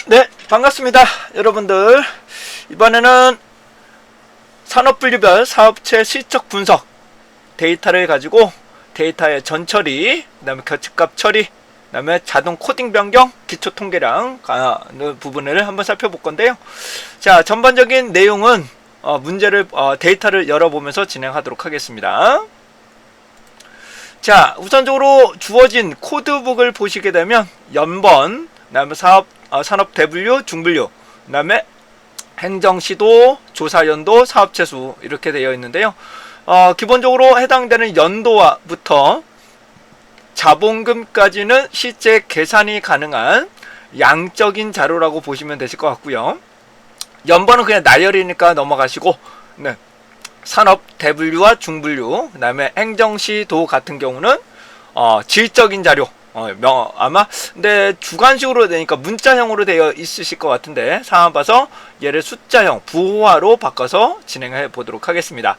네, 반갑습니다. 여러분들. 이번에는 산업분류별 사업체 실적 분석 데이터를 가지고 데이터의 전처리, 그 다음에 교측값 처리, 그 다음에 자동 코딩 변경, 기초 통계량 부분을 한번 살펴볼 건데요. 자, 전반적인 내용은 데이터를 열어보면서 진행하도록 하겠습니다. 자, 우선적으로 주어진 코드북을 보시게 되면 연번, 그 다음에 산업 대분류, 중분류, 그 다음에 행정시도, 조사연도, 사업체수 이렇게 되어 있는데요. 기본적으로 해당되는 연도부터 자본금까지는 실제 계산이 가능한 양적인 자료라고 보시면 되실 것 같고요. 연번은 그냥 나열이니까 넘어가시고, 네. 산업 대분류와 중분류, 그 다음에 행정시도 같은 경우는 질적인 자료, 아마 근데 주관식으로 되니까 문자형으로 되어 있으실 것 같은데 상황 봐서 얘를 숫자형 부호화로 바꿔서 진행해 보도록 하겠습니다.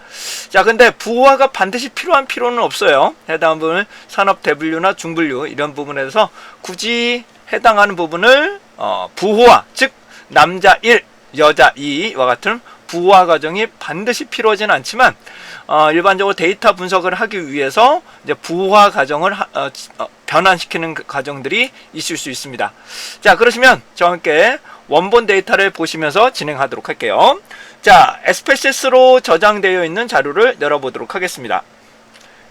자, 근데 부호화가 반드시 필요한 필요는 없어요. 해당 부분을 산업 대분류나 중분류 이런 부분에서 굳이 해당하는 부분을 부호화, 즉 남자 1, 여자 2와 같은 부호화 과정이 반드시 필요하지는 않지만 일반적으로 데이터 분석을 하기 위해서 이제 부호화 과정을 변환시키는 과정들이 있을 수 있습니다. 자, 그러시면 저와 함께 원본 데이터를 보시면서 진행하도록 할게요. 자, SPSS로 저장되어 있는 자료를 열어보도록 하겠습니다.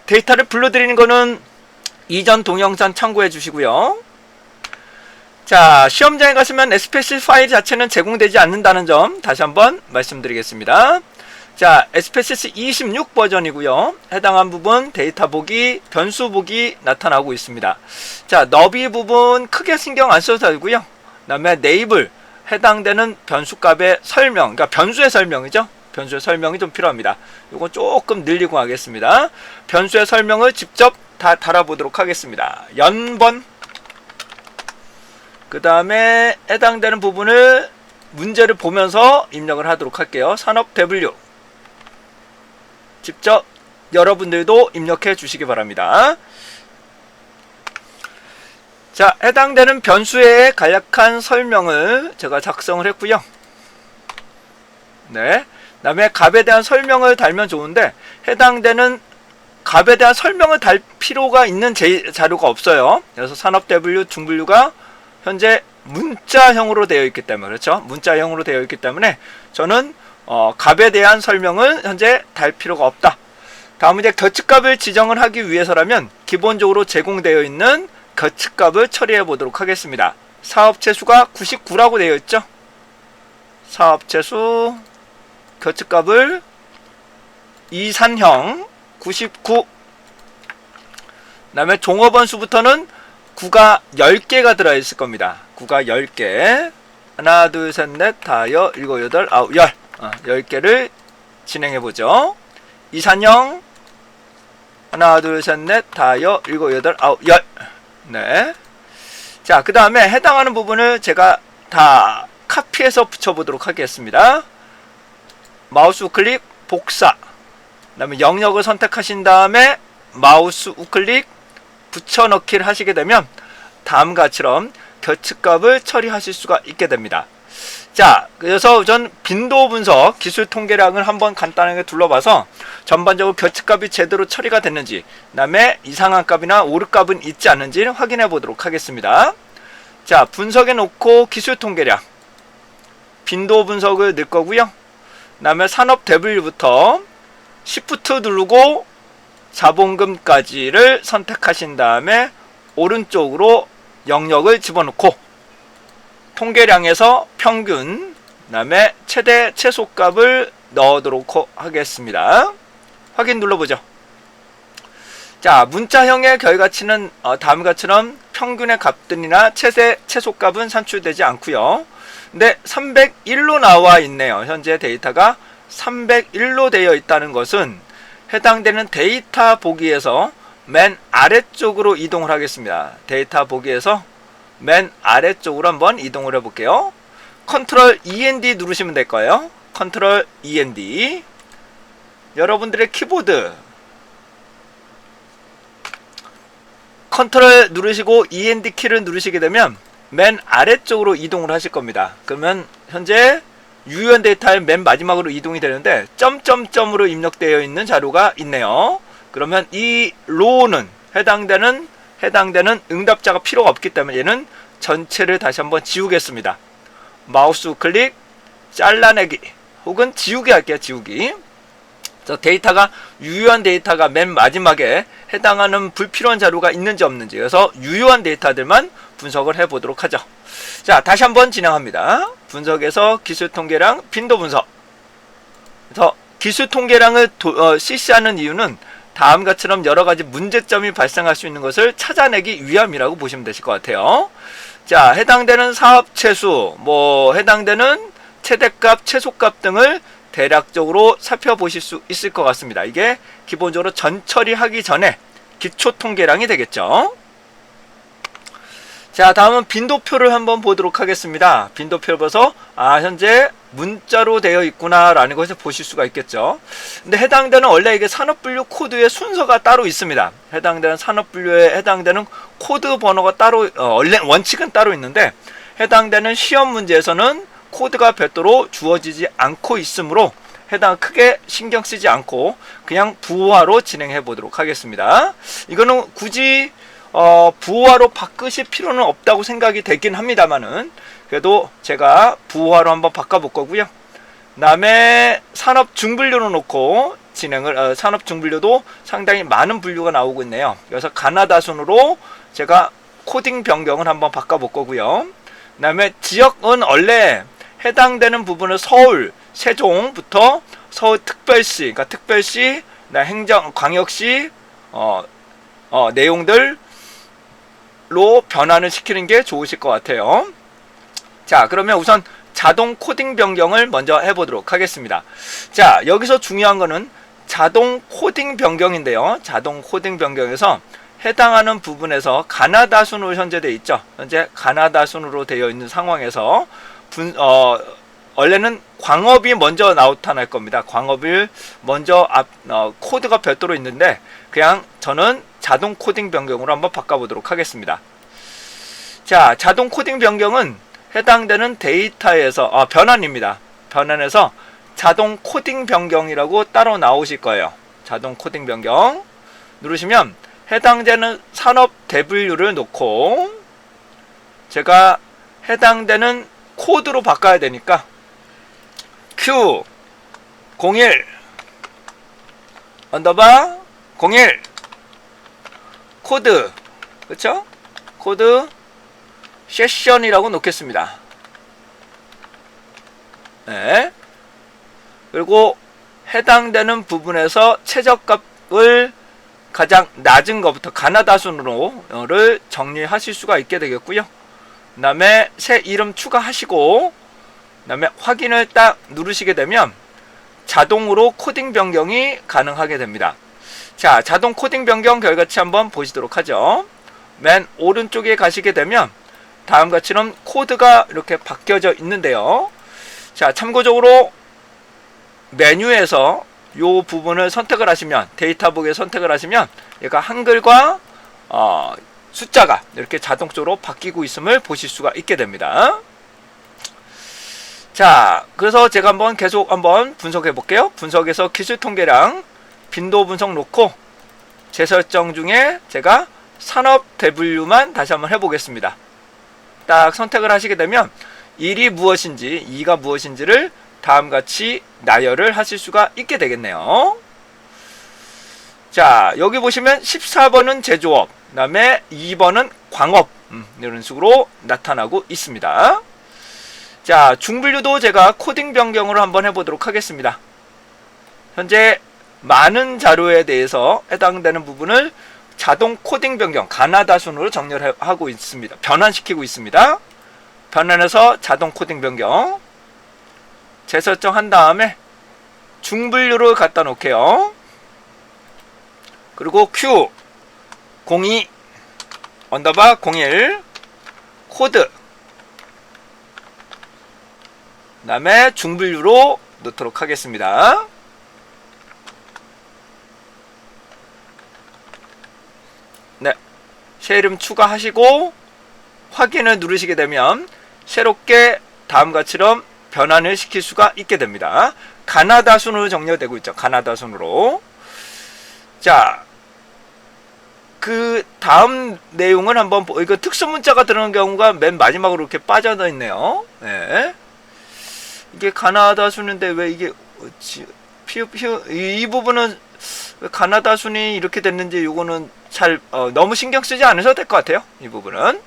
데이터를 불러드리는 거는 이전 동영상 참고해 주시고요. 자, 시험장에 가시면 SPSS 파일 자체는 제공되지 않는다는 점 다시 한번 말씀드리겠습니다. 자, SPSS 26 버전이고요. 해당한 부분 데이터 보기, 변수 보기 나타나고 있습니다. 자, 너비 부분 크게 신경 안 써도 되고요. 그 다음에 네이블 해당되는 변수값의 설명, 그러니까 변수의 설명이죠. 변수의 설명이 좀 필요합니다. 이거 조금 늘리고 하겠습니다. 변수의 설명을 직접 다 달아보도록 하겠습니다. 연번, 그 다음에 해당되는 부분을 문제를 보면서 입력을 하도록 할게요. 산업 대분류 직접 여러분들도 입력해 주시기 바랍니다. 자, 해당되는 변수의 간략한 설명을 제가 작성을 했고요. 네, 그 다음에 값에 대한 설명을 달면 좋은데 해당되는 값에 대한 설명을 달 필요가 있는 자료가 없어요. 그래서 산업 대분류, 중분류가 현재 문자형으로 되어 있기 때문에, 그렇죠? 문자형으로 되어 있기 때문에 저는 값에 대한 설명은 현재 달 필요가 없다. 다음은 이제 교측값을 지정을 하기 위해서라면 기본적으로 제공되어 있는 교측값을 처리해 보도록 하겠습니다. 사업체수가 99라고 되어 있죠? 사업체수 교측값을 이산형 99, 그 다음에 종업원수부터는 9가 10개가 들어있을 겁니다. 9가 10개. 하나, 둘, 셋, 넷, 다여, 일곱, 여덟, 아홉, 열. 10개를 진행해보죠. 이산형. 하나, 둘, 셋, 넷, 다여, 일곱, 여덟, 아홉, 열. 네. 자, 그 다음에 해당하는 부분을 제가 다 카피해서 붙여보도록 하겠습니다. 마우스 우클릭, 복사. 그 다음에 영역을 선택하신 다음에 마우스 우클릭, 붙여넣기를 하시게 되면 다음과 같이럼 교측값을 처리하실 수가 있게 됩니다. 자, 그래서 우선 빈도 분석 기술 통계량을 한번 간단하게 둘러봐서 전반적으로 교측값이 제대로 처리가 됐는지, 그 다음에 이상한 값이나 오르 값은 있지 않는지 확인해 보도록 하겠습니다. 자, 분석해 놓고 기술 통계량 빈도 분석을 넣을 거고요. 그 다음에 산업 대분류부터 Shift 누르고 자본금까지를 선택하신 다음에 오른쪽으로 영역을 집어넣고 통계량에서 평균, 그 다음에 최대 최소값을 넣도록 하겠습니다. 확인 눌러보죠. 자, 문자형의 결과치는 다음과 같이는 평균의 값들이나 최대 최소값은 산출되지 않고요. 근데 301로 나와 있네요. 현재 데이터가 301로 되어 있다는 것은 해당되는 데이터 보기에서 맨 아래쪽으로 이동을 하겠습니다. 데이터 보기에서 맨 아래쪽으로 한번 이동을 해볼게요. 컨트롤 END 누르시면 될 거예요. 컨트롤 END. 여러분들의 키보드 컨트롤 누르시고 END 키를 누르시게 되면 맨 아래쪽으로 이동을 하실 겁니다. 그러면 현재 유효한 데이터의 맨 마지막으로 이동이 되는데 점점점으로 입력되어 있는 자료가 있네요. 그러면 이 로우는 해당되는 응답자가 필요가 없기 때문에 얘는 전체를 다시 한번 지우겠습니다. 마우스 우클릭, 잘라내기 혹은 지우기 할게요. 지우기. 데이터가 유효한 데이터가 맨 마지막에 해당하는 불필요한 자료가 있는지 없는지, 그래서 유효한 데이터들만 분석을 해보도록 하죠. 자, 다시 한번 진행합니다. 분석에서 기술 통계량, 빈도 분석. 그래서 기술 통계량을 실시하는 이유는 다음과 같처럼 여러 가지 문제점이 발생할 수 있는 것을 찾아내기 위함이라고 보시면 되실 것 같아요. 자, 해당되는 사업 최수, 해당되는 최대값, 최소값 등을 대략적으로 살펴보실 수 있을 것 같습니다. 이게 기본적으로 전 처리하기 전에 기초 통계량이 되겠죠. 자, 다음은 빈도표를 한번 보도록 하겠습니다. 빈도표를 봐서 현재 문자로 되어 있구나 라는 것을 보실 수가 있겠죠. 근데 해당되는 원래 이게 산업분류 코드의 순서가 따로 있습니다. 해당되는 산업분류에 해당되는 코드 번호가 따로 원래 원칙은 따로 있는데, 해당되는 시험 문제에서는 코드가 별도로 주어지지 않고 있으므로 크게 신경 쓰지 않고 그냥 부호화로 진행해 보도록 하겠습니다. 이거는 굳이 부호화로 바꾸실 필요는 없다고 생각이 되긴 합니다만은, 그래도 제가 부호화로 한번 바꿔볼 거고요. 다음에 산업 중분류로 놓고 진행을, 산업 중분류도 상당히 많은 분류가 나오고 있네요. 그래서 가나다 순으로 제가 코딩 변경을 한번 바꿔볼 거고요. 그 다음에 지역은 원래 해당되는 부분을 서울, 세종부터 서울특별시, 그러니까 특별시, 광역시 내용들로 변환을 시키는 게 좋으실 것 같아요. 자, 그러면 우선 자동 코딩 변경을 먼저 해보도록 하겠습니다. 자, 여기서 중요한 거는 자동 코딩 변경인데요. 자동 코딩 변경에서 해당하는 부분에서 가나다 순으로 현재 되어 있죠. 현재 가나다 순으로 되어 있는 상황에서 원래는 광업이 먼저 나타날 겁니다. 광업을 먼저 코드가 별도로 있는데, 그냥 저는 자동 코딩 변경으로 한번 바꿔보도록 하겠습니다. 자, 자동 코딩 변경은 해당되는 데이터에서 변환입니다. 변환에서 자동 코딩 변경이라고 따로 나오실 거예요. 자동 코딩 변경 누르시면 해당되는 산업 대분류를 놓고 제가 해당되는 코드로 바꿔야 되니까 Q01 언더바 01 코드, 그쵸? 코드 세션이라고 놓겠습니다. 네. 그리고 해당되는 부분에서 최저값을 가장 낮은 것부터 가나다 순으로를 정리하실 수가 있게 되겠고요. 그 다음에 새 이름 추가하시고, 그 다음에 확인을 딱 누르시게 되면 자동으로 코딩 변경이 가능하게 됩니다. 자, 자동 코딩 변경 결과치 한번 보시도록 하죠. 맨 오른쪽에 가시게 되면 다음과 같이는 코드가 이렇게 바뀌어져 있는데요. 자, 참고적으로 메뉴에서 이 부분을 선택을 하시면, 데이터북에 선택을 하시면 얘가 한글과 숫자가 이렇게 자동적으로 바뀌고 있음을 보실 수가 있게 됩니다. 자, 그래서 제가 한번 계속 한번 분석해 볼게요. 분석에서 기술 통계량 빈도 분석 놓고 재설정 중에 제가 산업 대분류만 다시 한번 해보겠습니다. 딱 선택을 하시게 되면 1이 무엇인지 2가 무엇인지를 다음같이 나열을 하실 수가 있게 되겠네요. 자, 여기 보시면 14번은 제조업, 그 다음에 2번은 광업, 이런 식으로 나타나고 있습니다. 자, 중분류도 제가 코딩 변경으로 한번 해보도록 하겠습니다. 현재 많은 자료에 대해서 해당되는 부분을 자동 코딩 변경, 가나다 순으로 정렬을 하고 있습니다. 변환시키고 있습니다. 변환해서 자동 코딩 변경 재설정한 다음에 중분류를 갖다 놓을게요. 그리고 Q02 언더바 01 코드, 그 다음에 중분류로 넣도록 하겠습니다. 네, 새 이름 추가하시고 확인을 누르시게 되면 새롭게 다음과처럼 변환을 시킬 수가 있게 됩니다. 가나다 순으로 정렬되고 있죠. 가나다 순으로. 자, 그 다음 내용은 한번 이거 특수 문자가 들어간 경우가 맨 마지막으로 이렇게 빠져 있네요. 네. 이게 가나다 순인데 왜 이게 이 부분은 왜 가나다 순이 이렇게 됐는지 요거는 잘 너무 신경 쓰지 않으셔도 될 것 같아요. 이 부분은.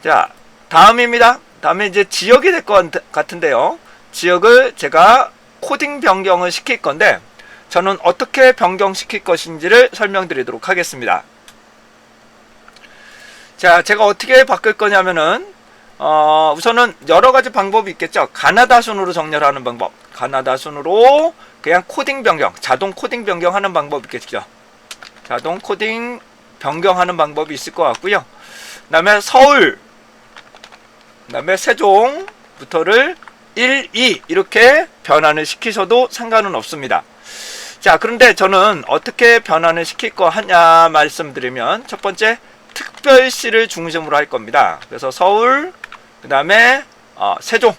자, 다음입니다. 다음에 이제 지역이 될 것 같은데요. 지역을 제가 코딩 변경을 시킬 건데 저는 어떻게 변경시킬 것인지를 설명드리도록 하겠습니다. 자, 제가 어떻게 바꿀 거냐면은 우선은 여러가지 방법이 있겠죠. 가나다 순으로 정렬하는 방법, 가나다 순으로 그냥 코딩 변경, 자동 코딩 변경하는 방법이 있겠죠. 자동 코딩 변경하는 방법이 있을 것 같고요. 그 다음에 서울, 그 다음에 세종부터를 1, 2 이렇게 변환을 시키셔도 상관은 없습니다. 자, 그런데 저는 어떻게 변환을 시킬 거 하냐 말씀드리면 첫 번째 특별시를 중심으로 할 겁니다. 그래서 서울, 그 다음에 세종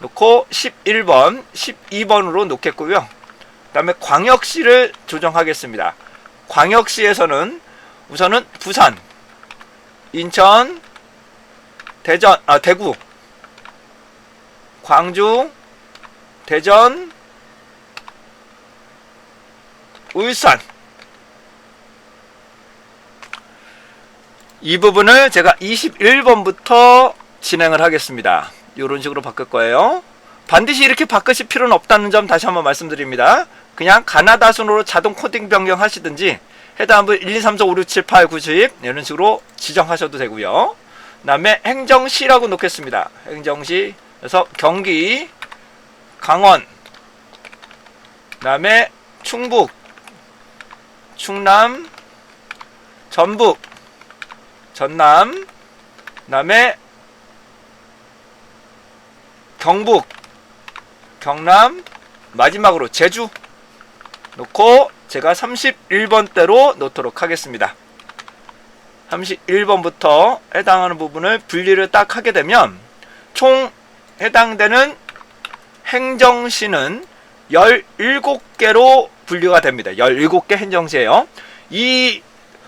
놓고 11번, 12번으로 놓겠고요. 그 다음에 광역시를 조정하겠습니다. 광역시에서는 우선은 부산, 인천, 대전, 대구, 광주, 대전, 울산 이 부분을 제가 21번부터 진행을 하겠습니다. 이런 식으로 바꿀 거예요. 반드시 이렇게 바꾸실 필요는 없다는 점 다시 한번 말씀드립니다. 그냥 가나다 순으로 자동 코딩 변경 하시든지 해당 부 1, 2, 3, 4, 5, 6, 7, 8, 9, 10 이런 식으로 지정하셔도 되고요. 그 다음에 행정시라고 놓겠습니다. 행정시. 그래서 경기, 강원, 그 다음에 충북, 충남, 전북, 전남, 그 다음에 경북, 경남, 마지막으로 제주 놓고 제가 31번대로 놓도록 하겠습니다. 31번부터 해당하는 부분을 분리를 딱 하게 되면 총 해당되는 행정시는 17개로 분류가 됩니다. 17개 행정시예요. 이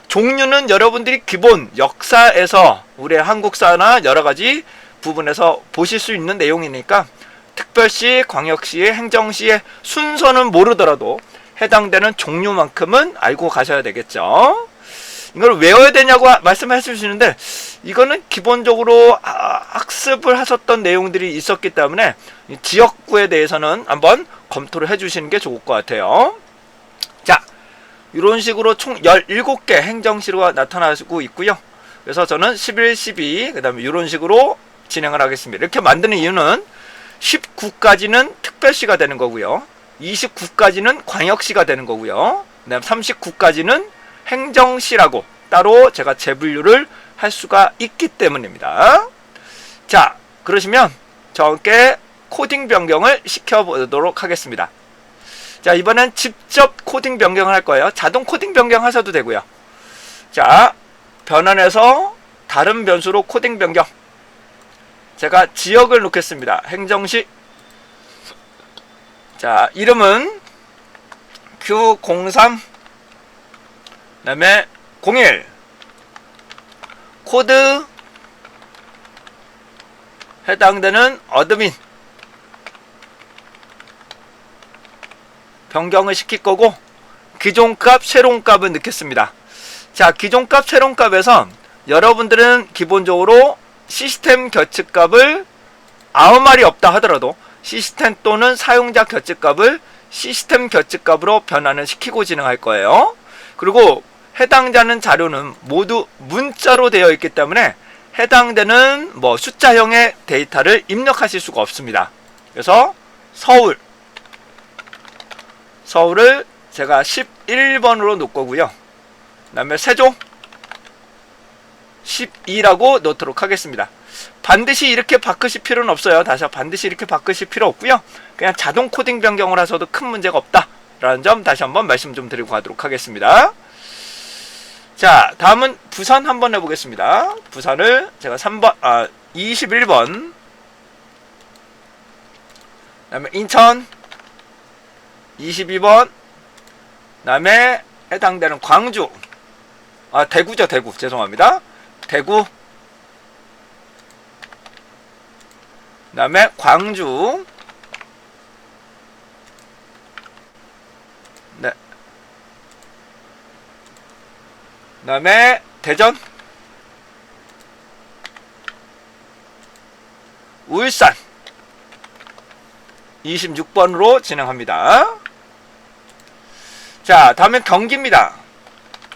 종류는 여러분들이 기본 역사에서 우리 한국사나 여러가지 부분에서 보실 수 있는 내용이니까 특별시, 광역시의 행정시의 순서는 모르더라도 해당되는 종류만큼은 알고 가셔야 되겠죠. 이걸 외워야 되냐고 말씀해 주시는데 이거는 기본적으로 학습을 하셨던 내용들이 있었기 때문에 지역구에 대해서는 한번 검토를 해 주시는 게 좋을 것 같아요. 자, 이런 식으로 총 17개 행정시가 나타나고 있고요. 그래서 저는 11, 12, 그 다음에 이런 식으로 진행을 하겠습니다. 이렇게 만드는 이유는 19까지는 특별시가 되는 거고요. 29까지는 광역시가 되는 거고요. 그 다음 39까지는 행정시라고 따로 제가 재분류를 할 수가 있기 때문입니다. 자, 그러시면 저와 함께 코딩 변경을 시켜보도록 하겠습니다. 자, 이번엔 직접 코딩 변경을 할 거예요. 자동 코딩 변경 하셔도 되고요. 자, 변환해서 다른 변수로 코딩 변경. 제가 지역을 놓겠습니다. 행정시. 자, 이름은 Q03, 그 다음에 01, 코드, 해당되는 어드민, 변경을 시킬 거고, 기존 값, 새로운 값을 넣겠습니다. 자, 기존 값, 새로운 값에서 여러분들은 기본적으로 시스템 겨측값을 아무 말이 없다 하더라도 시스템 또는 사용자 겨측값을 시스템 겨측값으로 변환을 시키고 진행할 거예요. 그리고 해당되는 자료는 모두 문자로 되어 있기 때문에 해당되는 숫자형의 데이터를 입력하실 수가 없습니다. 그래서 서울을 제가 11번으로 놓을 거고요. 그 다음에 세종 12라고 넣도록 하겠습니다. 반드시 이렇게 바꾸실 필요는 없어요. 반드시 이렇게 바꾸실 필요 없고요. 그냥 자동 코딩 변경을 하셔도 큰 문제가 없다라는 점 다시 한번 말씀 좀 드리고 가도록 하겠습니다. 자, 다음은 부산 한번 해보겠습니다. 부산을 제가 21번. 그 다음에 인천 22번. 그 다음에 해당되는 광주. 대구죠, 대구. 죄송합니다. 대구. 그 다음에 광주. 네. 그 다음에 대전. 울산. 26번으로 진행합니다. 자, 다음엔 경기입니다.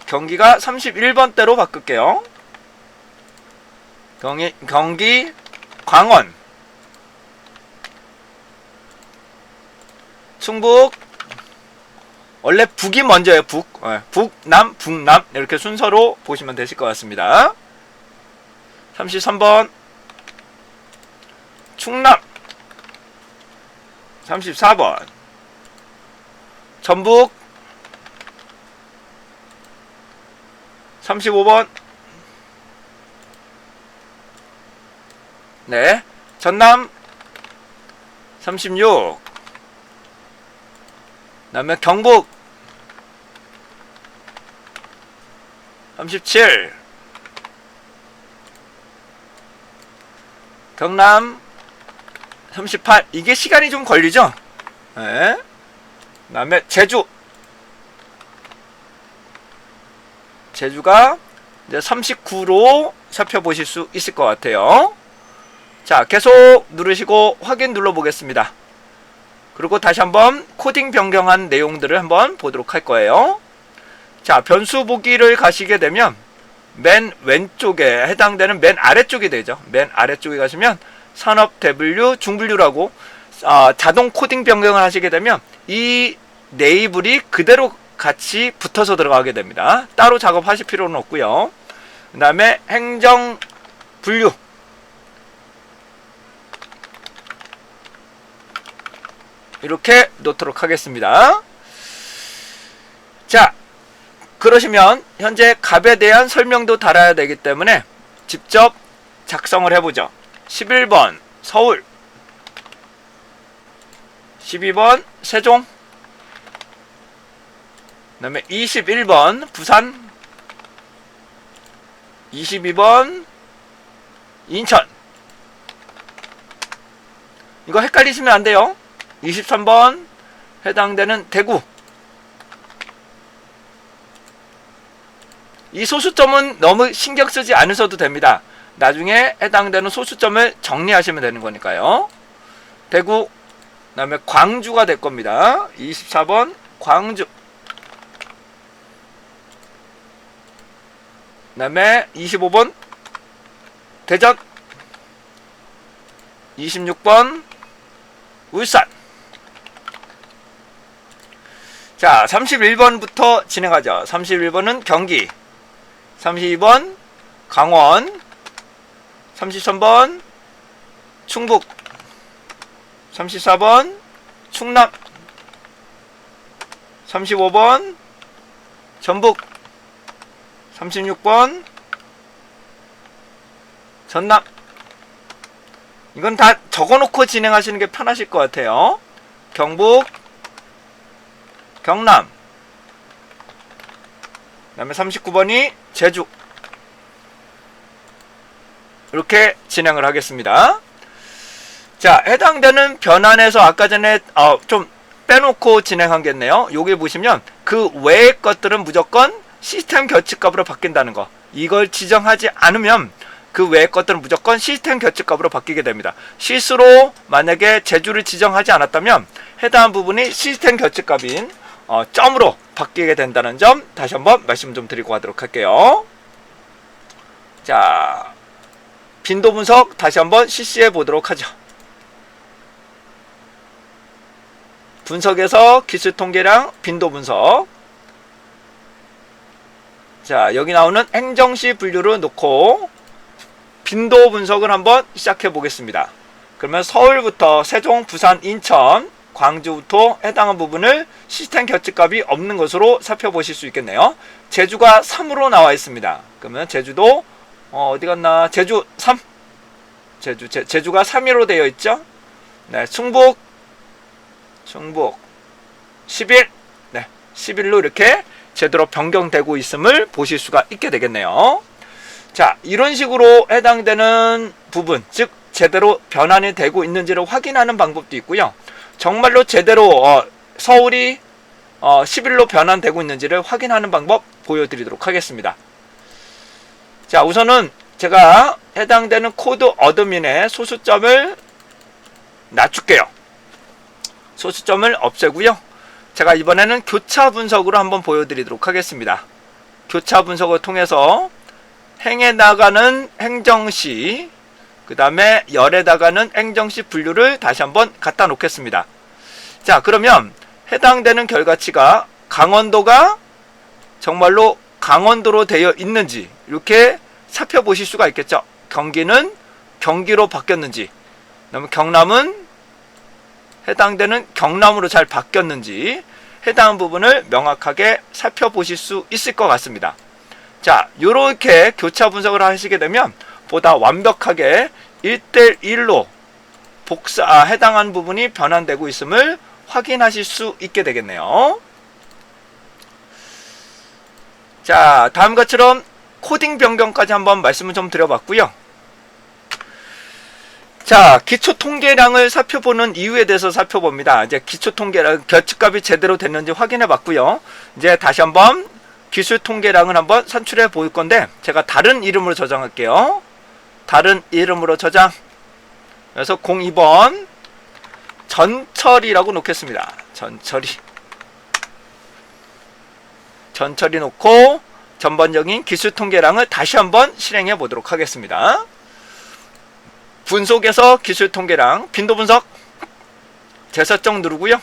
경기가 31번대로 바꿀게요. 경기 광원. 충북. 원래 북이 먼저예요. 북남, 북남 이렇게 순서로 보시면 되실 것 같습니다. 33번 충남. 34번 전북. 35번 네 전남. 36. 그 다음에 경북. 37. 경남. 38. 이게 시간이 좀 걸리죠? 네. 그 다음에 제주. 제주가 이제 39로 살펴보실 수 있을 것 같아요. 자, 계속 누르시고 확인 눌러보겠습니다. 그리고 다시 한번 코딩 변경한 내용들을 한번 보도록 할 거예요. 자, 변수 보기를 가시게 되면 맨 왼쪽에 해당되는 맨 아래쪽이 되죠. 맨 아래쪽에 가시면 산업 대분류 중분류라고 자동 코딩 변경을 하시게 되면 이 네이블이 그대로 같이 붙어서 들어가게 됩니다. 따로 작업하실 필요는 없고요. 그 다음에 행정 분류. 이렇게 놓도록 하겠습니다. 자, 그러시면 현재 값에 대한 설명도 달아야 되기 때문에 직접 작성을 해보죠. 11번 서울. 12번 세종. 그 다음에 21번 부산. 22번 인천. 이거 헷갈리시면 안 돼요. 23번 해당되는 대구. 이 소수점은 너무 신경 쓰지 않으셔도 됩니다. 나중에 해당되는 소수점을 정리하시면 되는 거니까요. 대구. 그 다음에 광주가 될 겁니다. 24번 광주. 그 다음에 25번 대전. 26번 울산. 자, 31번부터 진행하죠. 31번은 경기. 32번 강원. 33번 충북. 34번 충남. 35번 전북. 36번 전남. 이건 다 적어놓고 진행하시는 게 편하실 것 같아요. 경북, 경남. 그 다음에 39번이 제주. 이렇게 진행을 하겠습니다. 자, 해당되는 변환에서 아까 전에 좀 빼놓고 진행하겠네요. 여기 보시면 그 외의 것들은 무조건 시스템 결집값으로 바뀐다는 거. 이걸 지정하지 않으면 그 외의 것들은 무조건 시스템 결집값으로 바뀌게 됩니다. 실수로 만약에 제주를 지정하지 않았다면 해당 부분이 시스템 결집값인 점으로 바뀌게 된다는 점 다시 한번 말씀 좀 드리고 가도록 할게요. 자, 빈도 분석 다시 한번 실시해 보도록 하죠. 분석에서 기술 통계량 빈도 분석. 자, 여기 나오는 행정시 분류를 놓고 빈도 분석을 한번 시작해 보겠습니다. 그러면 서울부터 세종, 부산, 인천, 광주부터 해당한 부분을 시스템 결집값이 없는 것으로 살펴보실 수 있겠네요. 제주가 3으로 나와 있습니다. 그러면 제주도 어디 갔나? 제주 3. 제주가 3위로 되어 있죠. 네, 충북 11. 네, 11로 이렇게 제대로 변경되고 있음을 보실 수가 있게 되겠네요. 자, 이런 식으로 해당되는 부분, 즉 제대로 변환이 되고 있는지를 확인하는 방법도 있고요. 정말로 제대로 서울이 11로 변환되고 있는지를 확인하는 방법 보여드리도록 하겠습니다. 자, 우선은 제가 해당되는 코드 어드민의 소수점을 낮출게요. 소수점을 없애고요. 제가 이번에는 교차 분석으로 한번 보여드리도록 하겠습니다. 교차 분석을 통해서 행에 나가는 행정시, 그 다음에 열에 나가는 행정시 분류를 다시 한번 갖다 놓겠습니다. 자, 그러면 해당되는 결과치가 강원도가 정말로 강원도로 되어 있는지 이렇게 살펴보실 수가 있겠죠. 경기는 경기로 바뀌었는지, 그다음에 경남은 해당되는 경남으로 잘 바뀌었는지 해당 부분을 명확하게 살펴보실 수 있을 것 같습니다. 자, 이렇게 교차 분석을 하시게 되면 보다 완벽하게 1대1로 해당한 부분이 변환되고 있음을 확인하실 수 있게 되겠네요. 자, 다음과 같처럼 코딩 변경까지 한번 말씀을 좀 드려봤고요. 자, 기초 통계량을 살펴보는 이유에 대해서 살펴봅니다. 이제 기초 통계량 결집값이 제대로 됐는지 확인해 봤고요. 이제 다시 한번 기술 통계량을 한번 산출해 볼 건데, 제가 다른 이름으로 저장할게요. 다른 이름으로 저장. 그래서 02번 전철이라고 놓겠습니다. 전철이 놓고 전반적인 기술 통계량을 다시 한번 실행해 보도록 하겠습니다. 분석에서 기술 통계량 빈도 분석 재설정 누르고요.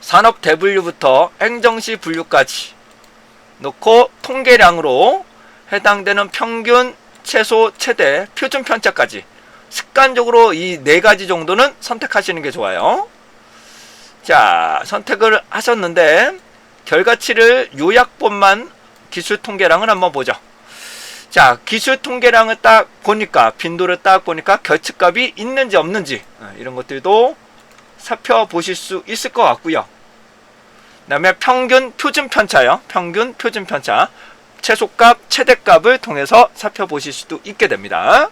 산업 대분류부터 행정시 분류까지 놓고 통계량으로 해당되는 평균, 최소, 최대, 표준 편차까지 습관적으로 이 4가지 정도는 선택하시는 게 좋아요. 자, 선택을 하셨는데 결과치를 요약본만 기술 통계량을 한번 보죠. 자, 기술 통계량을 딱 보니까, 빈도를 딱 보니까 결집값이 있는지 없는지 이런 것들도 살펴보실 수 있을 것 같고요. 그 다음에 평균 표준 편차요. 평균 표준 편차, 최소값, 최대값을 통해서 살펴보실 수도 있게 됩니다.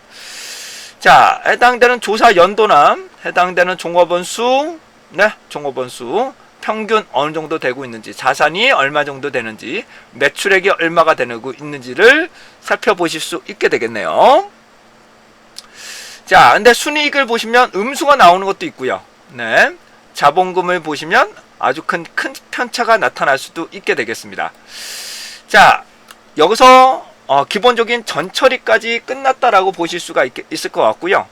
자, 해당되는 조사 연도나 해당되는 종업원수, 네, 종업원수 평균 어느 정도 되고 있는지, 자산이 얼마 정도 되는지, 매출액이 얼마가 되고 있는지를 살펴보실 수 있게 되겠네요. 자, 근데 순이익을 보시면 음수가 나오는 것도 있고요. 네, 자본금을 보시면 아주 큰 편차가 나타날 수도 있게 되겠습니다. 자, 여기서 기본적인 전처리까지 끝났다라고 보실 수가 있을 것 같고요.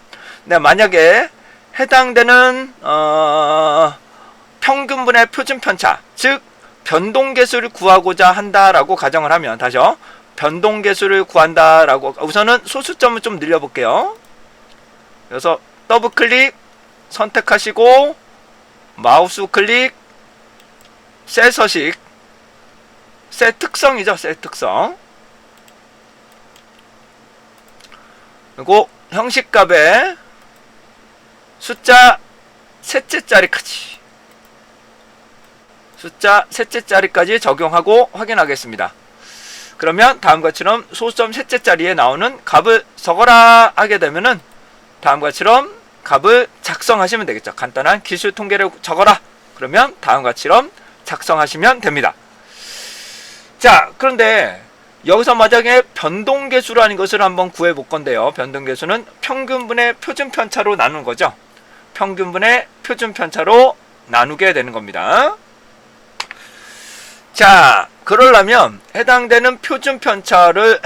네, 만약에 해당되는 평균분의 표준 편차, 즉 변동계수를 구하고자 한다라고 가정을 하면, 다시요, 변동계수를 구한다라고, 우선은 소수점을 좀 늘려볼게요. 그래서 더블 클릭 선택하시고 마우스 클릭, 셀 서식, 셀 특성이죠. 셀 특성. 그리고 형식값에 숫자 셋째짜리까지, 숫자 셋째짜리까지 적용하고 확인하겠습니다. 그러면 다음과 같이처럼 소수점 셋째짜리에 나오는 값을 적어라 하게 되면은 다음과 같이처럼 값을 작성하시면 되겠죠. 간단한 기술 통계를 적어라. 그러면 다음과 같이처럼 작성하시면 됩니다. 자, 그런데 여기서 만약에 변동계수라는 것을 한번 구해 볼 건데요. 변동계수는 평균분의 표준 편차로 나누는 거죠. 평균분의 표준 편차로 나누게 되는 겁니다. 자, 그러려면 해당되는 표준 편차를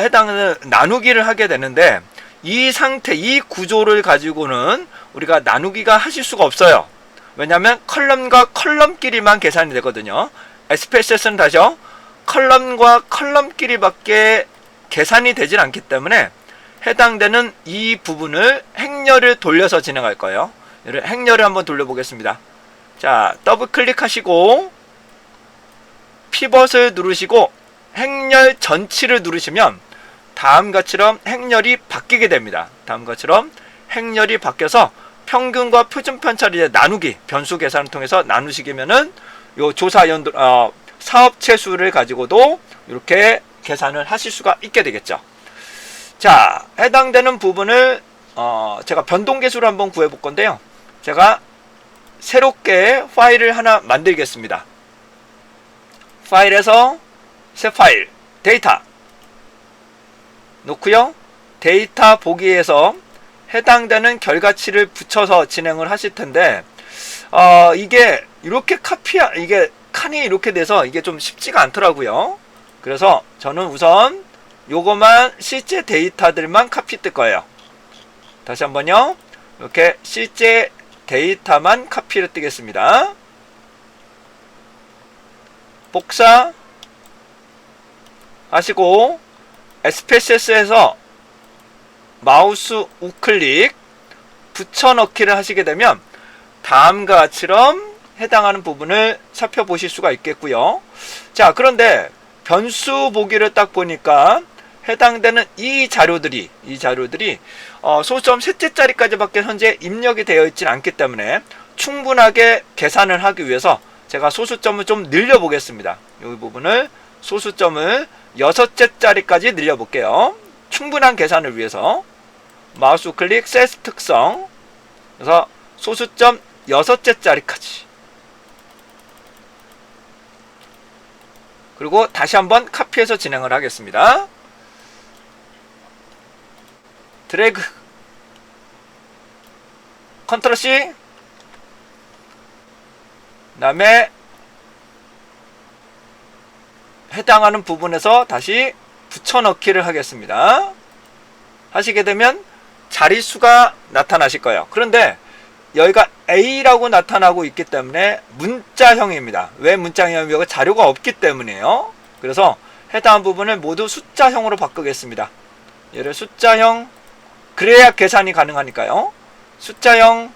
나누기를 하게 되는데, 이 상태, 이 구조를 가지고는 우리가 나누기가 하실 수가 없어요. 왜냐하면 컬럼과 컬럼끼리만 계산이 되거든요. SPSS는 다시요, 컬럼과 컬럼끼리밖에 계산이 되질 않기 때문에 해당되는 이 부분을 행렬을 돌려서 진행할 거예요. 행렬을 한번 돌려보겠습니다. 자, 더블 클릭하시고 피벗을 누르시고 행렬 전치를 누르시면 다음과 같이럼 행렬이 바뀌게 됩니다. 다음과 같이럼 행렬이 바뀌어서 평균과 표준 편차를 나누기, 변수 계산을 통해서 나누시기면은 요 조사 연도 사업체 수를 가지고도 이렇게 계산을 하실 수가 있게 되겠죠. 자, 해당되는 부분을 제가 변동계수를 한번 구해 볼 건데요. 제가 새롭게 파일을 하나 만들겠습니다. 파일에서 새 파일, 데이터 놓고요. 데이터 보기에서 해당되는 결과치를 붙여서 진행을 하실 텐데, 이게 이렇게 이게 칸이 이렇게 돼서 이게 좀 쉽지가 않더라고요. 그래서 저는 우선 요거만 실제 데이터들만 카피 뜰 거예요. 다시 한번요. 이렇게 실제 데이터만 카피를 뜨겠습니다. 복사 하시고 SPSS에서 마우스 우클릭 붙여넣기를 하시게 되면 다음과 같이럼 해당하는 부분을 살펴보실 수가 있겠고요. 자, 그런데 변수 보기를 딱 보니까 해당되는 이 자료들이 소수점 셋째 자리까지밖에 현재 입력이 되어 있지는 않기 때문에 충분하게 계산을 하기 위해서 제가 소수점을 좀 늘려 보겠습니다. 이 부분을 소수점을 6째 자리까지 늘려 볼게요. 충분한 계산을 위해서 마우스 클릭 셀 특성, 그래서 소수점 6째 자리까지, 그리고 다시 한번 카피해서 진행을 하겠습니다. 드래그, 컨트롤 C, 그 다음에 해당하는 부분에서 다시 붙여넣기를 하겠습니다. 하시게 되면 자릿수가 나타나실 거예요. 그런데 여기가 A라고 나타나고 있기 때문에 문자형입니다. 왜 문자형이냐면 자료가 없기 때문이에요. 그래서 해당한 부분을 모두 숫자형으로 바꾸겠습니다. 얘를 숫자형, 그래야 계산이 가능하니까요. 숫자형,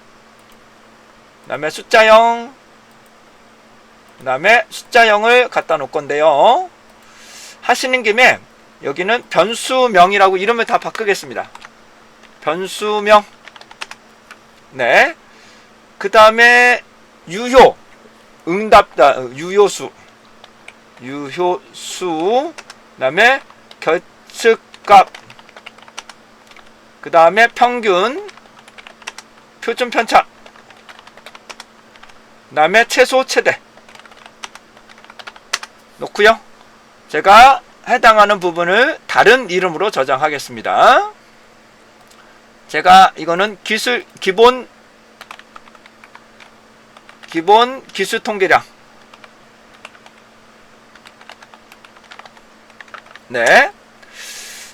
그 다음에 숫자형, 그 다음에 숫자형을 갖다 놓을 건데요. 하시는 김에 여기는 변수명이라고 이름을 다 바꾸겠습니다. 변수명. 네. 그 다음에 유효, 유효수, 그 다음에 결측값, 그 다음에 평균, 표준 편차, 그 다음에 최소 최대 놓고요. 제가 해당하는 부분을 다른 이름으로 저장하겠습니다. 제가 이거는 기본 기술 통계량. 네.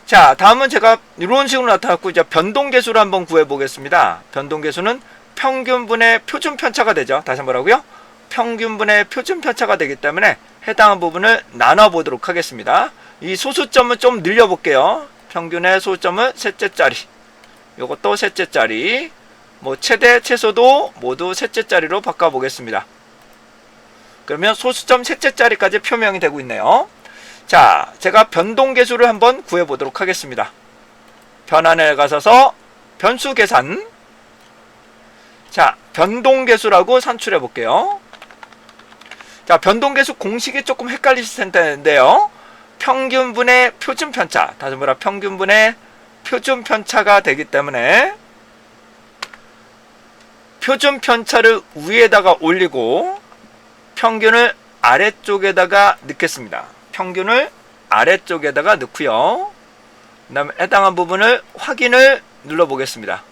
자, 다음은 제가 이런 식으로 나타났고, 이제 변동계수를 한번 구해보겠습니다. 변동계수는 평균분의 표준 편차가 되죠. 다시 한번 뭐라고요? 평균분의 표준 편차가 되기 때문에 해당한 부분을 나눠보도록 하겠습니다. 이 소수점을 좀 늘려볼게요. 평균의 소수점은 셋째 자리, 요것도 셋째 자리, 뭐 최대 최소도 모두 셋째 자리로 바꿔보겠습니다. 그러면 소수점 셋째 자리까지 표명이 되고 있네요. 자, 제가 변동계수를 한번 구해보도록 하겠습니다. 변환에 가셔서 변수 계산. 자, 변동계수라고 산출해 볼게요. 자, 변동계수 공식이 조금 헷갈리실 텐데요. 평균분의 표준 편차, 다시 말해 평균분의 표준 편차가 되기 때문에 표준 편차를 위에다가 올리고 평균을 아래쪽에다가 넣겠습니다. 평균을 아래쪽에다가 넣고요. 그 다음에 해당한 부분을 확인을 눌러 보겠습니다.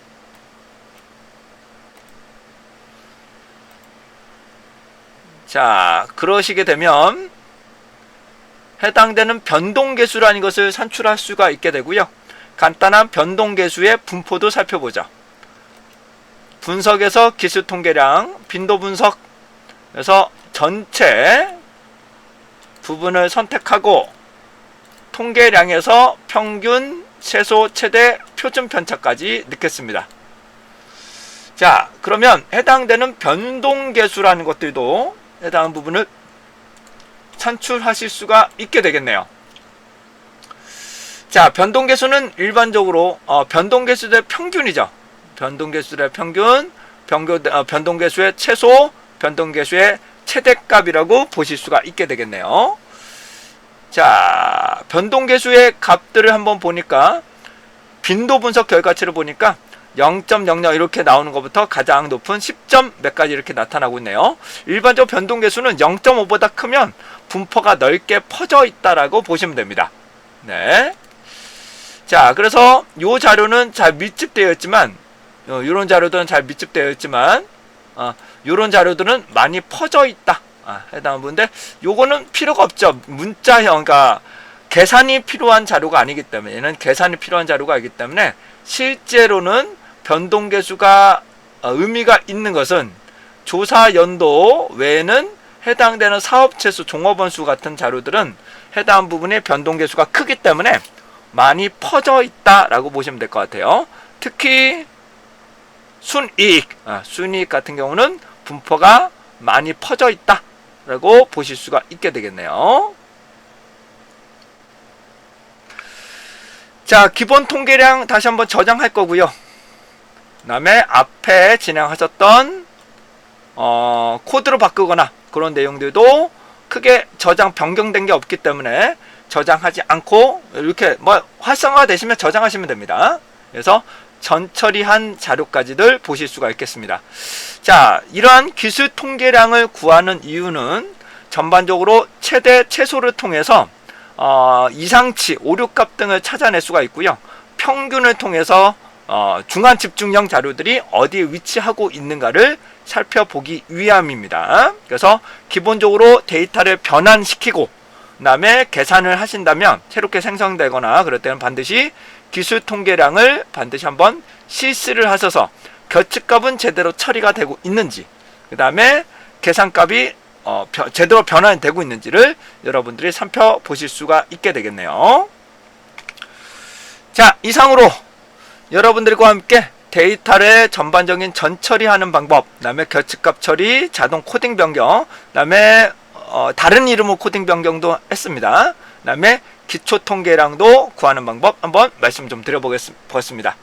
자, 그러시게 되면 해당되는 변동계수라는 것을 산출할 수가 있게 되고요. 간단한 변동계수의 분포도 살펴보죠. 분석에서 기술통계량, 빈도분석, 그래서 전체 부분을 선택하고 통계량에서 평균, 최소, 최대, 표준 편차까지 넣겠습니다. 자, 그러면 해당되는 변동계수라는 것들도 해당 부분을 산출하실 수가 있게 되겠네요. 자, 변동계수는 일반적으로 변동계수의 평균이죠. 변동계수의 평균, 변동계수의 최소, 변동계수의 최대값이라고 보실 수가 있게 되겠네요. 자, 변동계수의 값들을 한번 보니까 빈도 분석 결과치를 보니까 0.00 이렇게 나오는 것부터 가장 높은 10점 몇 가지 이렇게 나타나고 있네요. 일반적으로 변동계수는 0.5보다 크면 분포가 넓게 퍼져 있다라고 보시면 됩니다. 네. 자, 그래서 이 자료는 잘 밀집되어 있지만, 이런 자료들은 잘 밀집되어 있지만, 이런 자료들은 많이 퍼져 있다. 해당 부분인데, 요거는 필요가 없죠. 문자형, 그러니까 계산이 필요한 자료가 아니기 때문에, 얘는 계산이 필요한 자료가 아니기 때문에, 실제로는 변동계수가 의미가 있는 것은 조사 연도 외에는 해당되는 사업체수, 종업원수 같은 자료들은 해당 부분의 변동계수가 크기 때문에 많이 퍼져 있다라고 보시면 될 것 같아요. 특히 순이익, 순이익 같은 경우는 분포가 많이 퍼져 있다라고 보실 수가 있게 되겠네요. 자, 기본 통계량 다시 한번 저장할 거고요. 그 다음에 앞에 진행하셨던 코드로 바꾸거나 그런 내용들도 크게 저장 변경된 게 없기 때문에 저장하지 않고 이렇게 활성화가 되시면 저장하시면 됩니다. 그래서 전처리한 자료까지들 보실 수가 있겠습니다. 자, 이러한 기술 통계량을 구하는 이유는 전반적으로 최대 최소를 통해서 이상치, 오류값 등을 찾아낼 수가 있고요. 평균을 통해서 중간 집중형 자료들이 어디에 위치하고 있는가를 살펴보기 위함입니다. 그래서 기본적으로 데이터를 변환시키고 그 다음에 계산을 하신다면 새롭게 생성되거나 그럴 때는 반드시 기술 통계량을 반드시 한번 실시를 하셔서 결측값은 제대로 처리가 되고 있는지 그 다음에 계산값이 제대로 변환이 되고 있는지를 여러분들이 살펴보실 수가 있게 되겠네요. 자, 이상으로 여러분들과 함께 데이터를 전반적인 전처리하는 방법, 그 다음에 결측값 처리, 자동 코딩 변경, 그 다음에 다른 이름으로 코딩 변경도 했습니다. 그 다음에 기초 통계량도 구하는 방법 한번 말씀 좀 드려보겠습니다.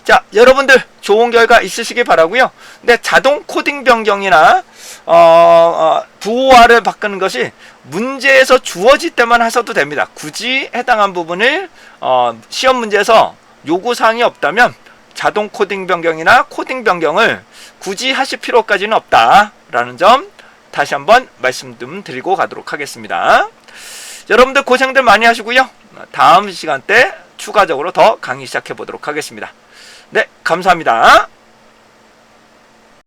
자, 여러분들 좋은 결과 있으시기 바라고요. 근데 자동 코딩 변경이나 부호화를 바꾸는 것이 문제에서 주어질 때만 하셔도 됩니다. 굳이 해당한 부분을 시험 문제에서 요구사항이 없다면 자동 코딩 변경이나 코딩 변경을 굳이 하실 필요까지는 없다라는 점 다시 한번 말씀 좀 드리고 가도록 하겠습니다. 여러분들 고생들 많이 하시고요. 다음 시간 때 추가적으로 더 강의 시작해 보도록 하겠습니다. 네, 감사합니다.